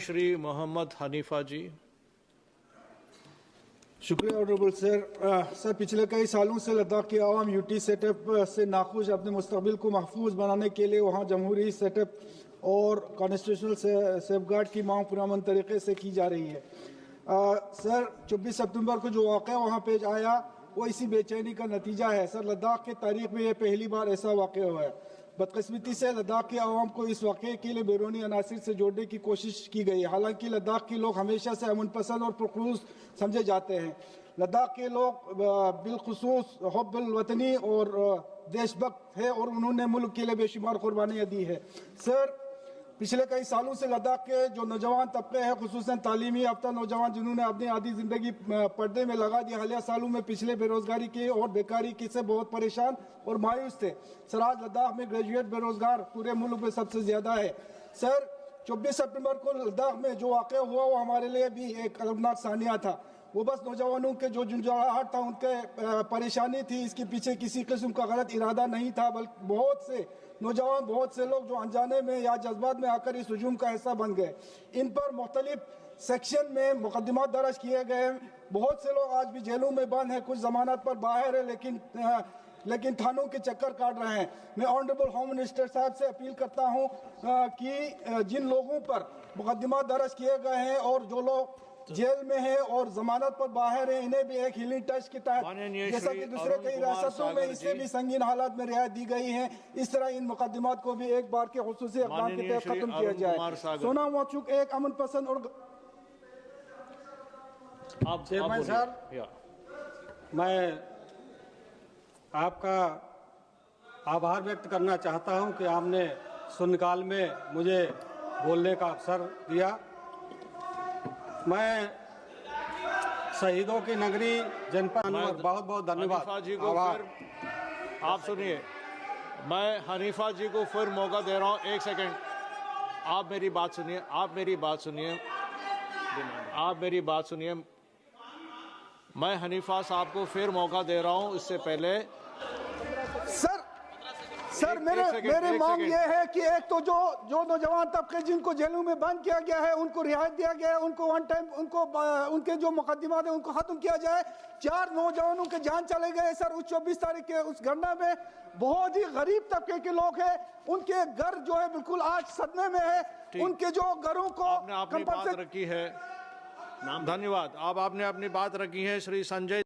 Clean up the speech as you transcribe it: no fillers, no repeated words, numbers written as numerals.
Shri Mohammad Hanifa जी। शुक्रिया honourable sir. Sir, पिछले कई सालों से लद्दाख की आवाम यूटी सेटअप से नाखुश, अपने मुस्तकबिल को महफूज बनाने के लिए वहाँ जमहूरी सेटअप और कॉन्स्टिट्यूशनल सेफगार्ड की मांग पुरअमन तरीके से की जा रही है। सर, 24 सितंबर को जो वाक़या वहाँ पे आया वो इसी बेचैनी का नतीजा है। सर, लद्दाख की तारीख में यह पहली बार ऐसा वाक़या हुआ है। बदकिस्मती से लद्दाख की आवाम को इस वाक़े के लिए बैरूनी अनासिर से जोड़ने की कोशिश की गई। हालांकि लद्दाख के लोग हमेशा से अमन पसंद और पुरखलूस समझे जाते हैं। लद्दाख के लोग बिलखुसूस हुब्बुल वतनी और देशभक्त है और उन्होंने मुल्क के लिए बेशुमार कुर्बानियाँ दी है। सर, पिछले कई सालों से लद्दाख के जो नौजवान तबके हैं, खुसूसन तालीमी याफ्ता नौजवान जिन्होंने अपनी आधी ज़िंदगी पर्दे में लगा दी, हालिया सालों में पिछले बेरोजगारी के और बेकारी की से बहुत परेशान और मायूस थे। सर, आज लद्दाख में ग्रेजुएट बेरोजगार पूरे मुल्क में सबसे ज़्यादा है। सर, 24 सितंबर को लद्दाख में जो वाक़या हुआ वो हमारे लिए भी एक अलगनाक सानिया था। वो बस नौजवानों के जो झुंझुनाहट था, उनके परेशानी थी, इसके पीछे किसी किस्म का गलत इरादा नहीं था, बल्कि बहुत से नौजवान, बहुत से लोग जो अनजाने में या जज्बात में आकर इस हुजूम का हिस्सा बन गए। इन पर मुख्तलिफ सेक्शन में मुकदमा दर्ज किए गए। बहुत से लोग आज भी जेलों में बंद हैं, कुछ जमानत पर बाहर है, लेकिन थानों के चक्कर काट रहे हैं। मैं ऑनरेबल होम मिनिस्टर साहब से अपील करता हूं कि जिन लोगों पर मुकदमा दर्ज किए गए हैं और जो लोग जेल में है और जमानत पर बाहर है, इन्हें भी एक हीलिंग टच की तहत, जैसा कि दूसरे कई रियासतों में इससे भी संगीन हालात में रियायत दी गई है, इस तरह इन मुकदमात को भी एक बार के खुसूसी इक़दाम के तहत खत्म किया जाए। सोना मौचूक एक अमन पसंद और चेयरमैन साहब, मैं आपका आभार व्यक्त करना चाहता हूं कि आपने शून्यकाल में मुझे बोलने का अवसर दिया। मैं शहीदों की नगरी जनपद बहुत बहुत धन्यवाद। जी को आप सुनिए, मैं हनीफा जी को फिर मौका दे रहा हूँ। एक सेकंड, आप मेरी बात सुनिए, आप मेरी बात सुनिए। मैं हनीफा साहब को फिर मौका दे रहा हूँ। इससे पहले सर, मेरी मांग ये है कि एक तो जो नौजवान तबके जिनको जेलों में बंद किया गया है उनको रिहायत दिया गया है, उनको वन टाइम उनके जो मुकदमा है उनको खत्म किया जाए। 4 नौजवानों के जान चले गए सर उस 24 तारीख के उस घटना में। बहुत ही गरीब तबके के लोग हैं, उनके घर जो है बिल्कुल आज सदमे में है। उनके जो घरों को आपने अपनी बात रखी है, धन्यवाद। अब आपने अपनी बात रखी है। श्री संजय